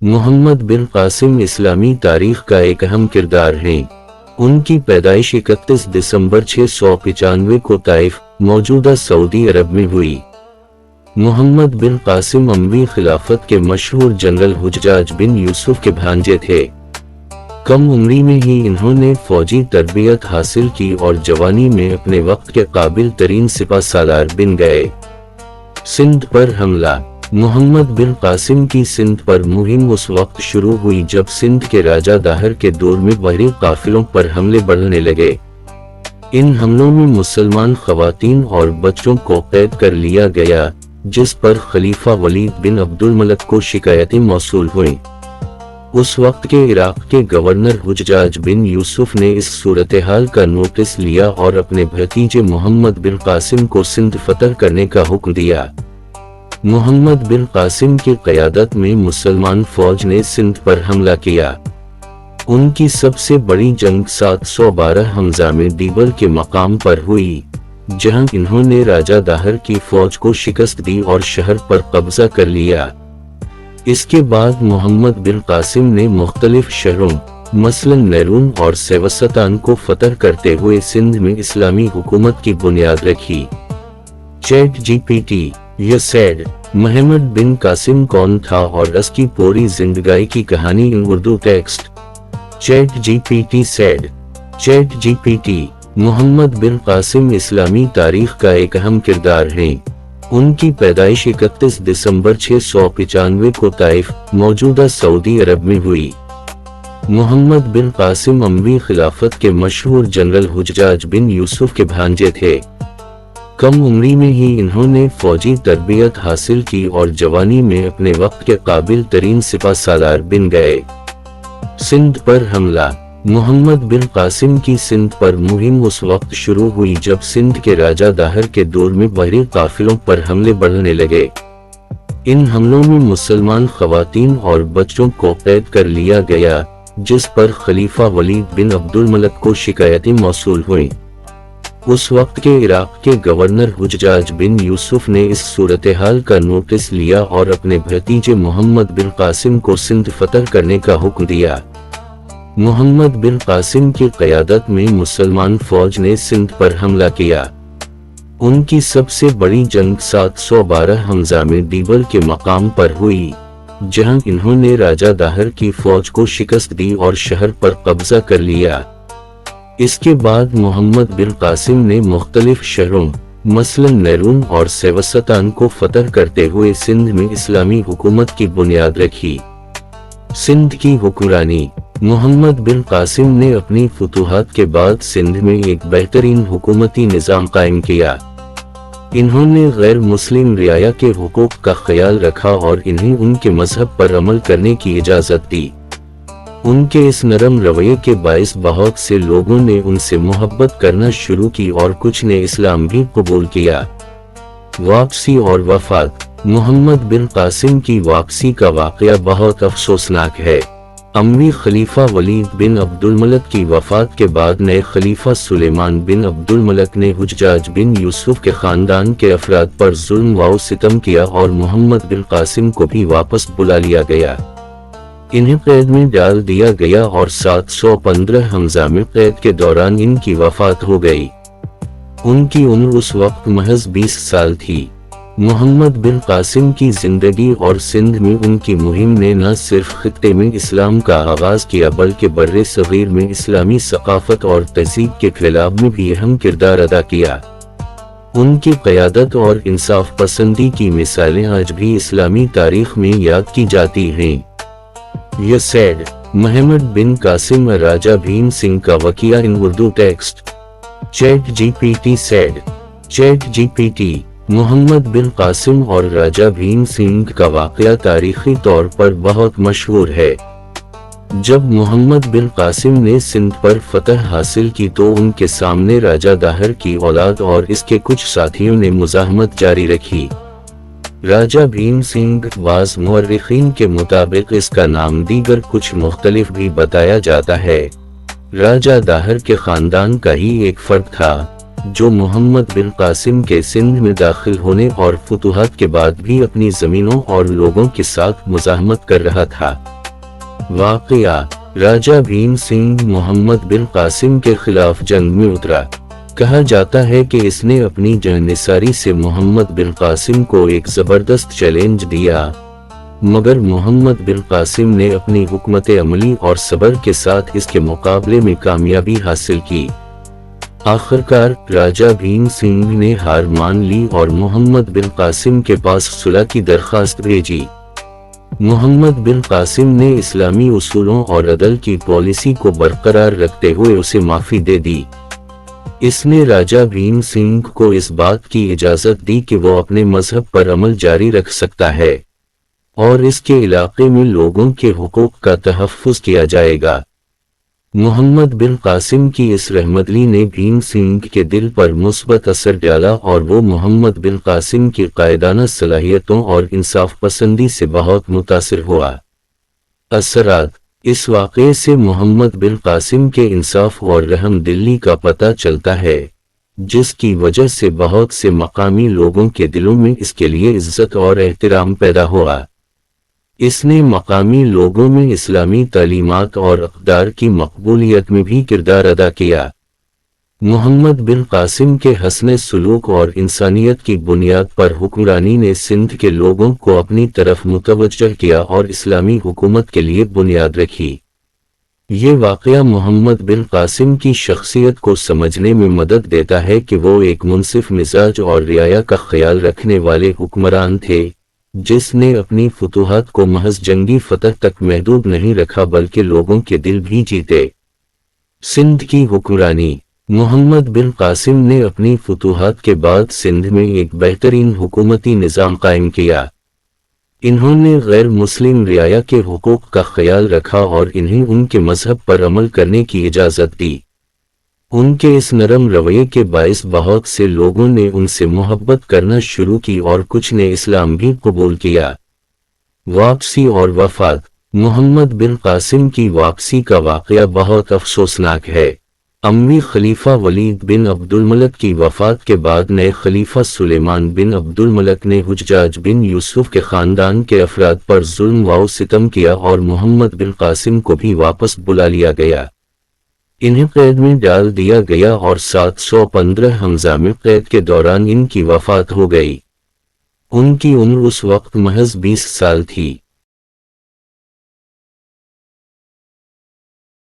محمد بن قاسم اسلامی تاریخ کا ایک اہم کردار ہیں۔ ان کی پیدائش 31 دسمبر 695 کو طائف، موجودہ سعودی عرب میں ہوئی۔ محمد بن قاسم اموی خلافت کے مشہور جنرل حجاج بن یوسف کے بھانجے تھے۔ کم عمری میں ہی انہوں نے فوجی تربیت حاصل کی اور جوانی میں اپنے وقت کے قابل ترین سپہ سالار بن گئے۔ سندھ پر حملہ۔ محمد بن قاسم کی سندھ پر مہم اس وقت شروع ہوئی جب سندھ کے راجہ داہر کے دور میں بحری قافلوں پر حملے بڑھنے لگے۔ ان حملوں میں مسلمان خواتین اور بچوں کو قید کر لیا گیا، جس پر خلیفہ ولید بن عبد الملک کو شکایتیں موصول ہوئیں۔ اس وقت کے عراق کے گورنر حجاج بن یوسف نے اس صورتحال کا نوٹس لیا اور اپنے بھتیجے محمد بن قاسم کو سندھ فتح کرنے کا حکم دیا۔ محمد بن قاسم کی قیادت میں مسلمان فوج نے سندھ پر حملہ کیا۔ ان کی سب سے بڑی جنگ 712 حمزہ میں دیبل کے مقام پر ہوئی، جہاں انہوں نے راجہ داہر کی فوج کو شکست دی اور شہر پر قبضہ کر لیا۔ اس کے بعد محمد بن قاسم نے مختلف شہروں مثلاً نیرون اور سیوستان کو فتح کرتے ہوئے سندھ میں اسلامی حکومت کی بنیاد رکھی۔ چیٹ جی پی ٹی یہ سیڈ محمد بن قاسم کون تھا اور اس کی پوری زندگی کی کہانی in Urdu text. Chat G P T said chat G P T Muhammad bin Qasim اسلامی تاریخ کا ایک اہم کردار ہیں۔ ان کی پیدائش 31 دسمبر 695 کو طائف، موجودہ سعودی عرب میں ہوئی۔ محمد بن قاسم اموی خلافت کے مشہور جنرل حجاج بن یوسف کے بھانجے تھے۔ کم عمری میں ہی انہوں نے فوجی تربیت حاصل کی اور جوانی میں اپنے وقت کے قابل ترین سپہ سالار بن گئے۔ سندھ پر حملہ۔ محمد بن قاسم کی سندھ پر مہم اس وقت شروع ہوئی جب سندھ کے راجہ داہر کے دور میں بحری قافلوں پر حملے بڑھنے لگے۔ ان حملوں میں مسلمان خواتین اور بچوں کو قید کر لیا گیا، جس پر خلیفہ ولید بن عبد الملک کو شکایتیں موصول ہوئیں۔ اس وقت کے عراق کے گورنر حجاج بن یوسف نے اس صورتحال کا نوٹس لیا اور اپنے بھتیجے محمد بن قاسم کو سندھ فتح کرنے کا حکم دیا۔ محمد بن قاسم کی قیادت میں مسلمان فوج نے سندھ پر حملہ کیا۔ ان کی سب سے بڑی جنگ 712 حمزہ میں دیبل کے مقام پر ہوئی، جہاں انہوں نے راجہ داہر کی فوج کو شکست دی اور شہر پر قبضہ کر لیا۔ اس کے بعد محمد بن قاسم نے مختلف شہروں مثلاً نیرون اور سیوستان کو فتح کرتے ہوئے سندھ میں اسلامی حکومت کی بنیاد رکھی۔ سندھ کی حکمرانی۔ محمد بن قاسم نے اپنی فتوحات کے بعد سندھ میں ایک بہترین حکومتی نظام قائم کیا۔ انہوں نے غیر مسلم رعایا کے حقوق کا خیال رکھا اور انہیں ان کے مذہب پر عمل کرنے کی اجازت دی۔ ان کے اس نرم رویے کے باعث بہت سے لوگوں نے ان سے محبت کرنا شروع کی اور کچھ نے اسلام بھی قبول کیا۔ واپسی اور وفات۔ محمد بن قاسم کی واپسی کا واقعہ بہت افسوسناک ہے۔ اموی خلیفہ ولید بن عبد الملک کی وفات کے بعد نئے خلیفہ سلیمان بن عبد الملک نے حجاج بن یوسف کے خاندان کے افراد پر ظلم و ستم کیا اور محمد بن قاسم کو بھی واپس بلا لیا گیا۔ انہیں قید میں ڈال دیا گیا اور 715 حمزہ میں قید کے دوران ان کی وفات ہو گئی۔ ان کی عمر اس وقت محض 20 سال تھی۔ محمد بن قاسم کی زندگی اور سندھ میں ان کی مہم نے نہ صرف خطے میں اسلام کا آغاز کیا بلکہ بر صغیر میں اسلامی ثقافت اور تہذیب کے پھیلاؤ میں بھی اہم کردار ادا کیا۔ ان کی قیادت اور انصاف پسندی کی مثالیں آج بھی اسلامی تاریخ میں یاد کی جاتی ہیں۔ یہ سیڈ محمد بن قاسم راجہ بھیم سنگھ کا واقعہ in Urdu text. Chat G P T said chat G P T Muhammad bin Qasim اور راجہ بھیم سنگھ کا واقعہ تاریخی طور پر بہت مشہور ہے۔ جب محمد بن قاسم نے سندھ پر فتح حاصل کی تو ان کے سامنے راجہ داہر کی اولاد اور اس کے کچھ ساتھیوں نے مزاحمت جاری رکھی۔ راجہ بھیم سنگھ بعض مورخین کے مطابق اس کا نام دیگر کچھ مختلف بھی بتایا جاتا ہے۔ راجہ داہر کے خاندان کا ہی ایک فرد تھا۔ جو محمد بن قاسم کے سندھ میں داخل ہونے اور فتوحات کے بعد بھی اپنی زمینوں اور لوگوں کے ساتھ مزاحمت کر رہا تھا۔ واقعہ: راجہ بھیم سنگھ محمد بن قاسم کے خلاف جنگ میں اترا۔ کہا جاتا ہے کہ اس نے اپنی جانثاری سے محمد بن قاسم کو ایک زبردست چیلنج دیا، مگر محمد بن قاسم نے اپنی حکمت عملی اور صبر کے ساتھ اس کے مقابلے میں کامیابی حاصل کی۔ آخرکار راجہ بھیم سنگھ نے ہار مان لی اور محمد بن قاسم کے پاس صلح کی درخواست بھیجی۔ محمد بن قاسم نے اسلامی اصولوں اور عدل کی پالیسی کو برقرار رکھتے ہوئے اسے معافی دے دی۔ اس نے راجہ بھیم سنگھ کو اس بات کی اجازت دی کہ وہ اپنے مذہب پر عمل جاری رکھ سکتا ہے اور اس کے علاقے میں لوگوں کے حقوق کا تحفظ کیا جائے گا۔ محمد بن قاسم کی اس رحمدلی نے بھیم سنگھ کے دل پر مثبت اثر ڈالا اور وہ محمد بن قاسم کی قائدانہ صلاحیتوں اور انصاف پسندی سے بہت متاثر ہوا۔ اثرات: اس واقعے سے محمد بن قاسم کے انصاف اور رحم دلی کا پتہ چلتا ہے، جس کی وجہ سے بہت سے مقامی لوگوں کے دلوں میں اس کے لیے عزت اور احترام پیدا ہوا۔ اس نے مقامی لوگوں میں اسلامی تعلیمات اور اقدار کی مقبولیت میں بھی کردار ادا کیا۔ محمد بن قاسم کے حسن سلوک اور انسانیت کی بنیاد پر حکمرانی نے سندھ کے لوگوں کو اپنی طرف متوجہ کیا اور اسلامی حکومت کے لیے بنیاد رکھی۔ یہ واقعہ محمد بن قاسم کی شخصیت کو سمجھنے میں مدد دیتا ہے کہ وہ ایک منصف مزاج اور رعایا کا خیال رکھنے والے حکمران تھے، جس نے اپنی فتوحات کو محض جنگی فتح تک محدود نہیں رکھا بلکہ لوگوں کے دل بھی جیتے۔ سندھ کی حکمرانی: محمد بن قاسم نے اپنی فتوحات کے بعد سندھ میں ایک بہترین حکومتی نظام قائم کیا۔ انہوں نے غیر مسلم رعایا کے حقوق کا خیال رکھا اور انہیں ان کے مذہب پر عمل کرنے کی اجازت دی۔ ان کے اس نرم رویے کے باعث بہت سے لوگوں نے ان سے محبت کرنا شروع کی اور کچھ نے اسلام بھی قبول کیا۔ واپسی اور وفات: محمد بن قاسم کی واپسی کا واقعہ بہت افسوسناک ہے۔ اموی خلیفہ ولید بن عبد الملک کی وفات کے بعد نئے خلیفہ سلیمان بن عبد الملک نے حجاج بن یوسف کے خاندان کے افراد پر ظلم و ستم کیا اور محمد بن قاسم کو بھی واپس بلا لیا گیا۔ انہیں قید میں ڈال دیا گیا اور 715 حمزہ میں قید کے دوران ان کی وفات ہو گئی۔ ان کی عمر اس وقت محض 20 سال تھی۔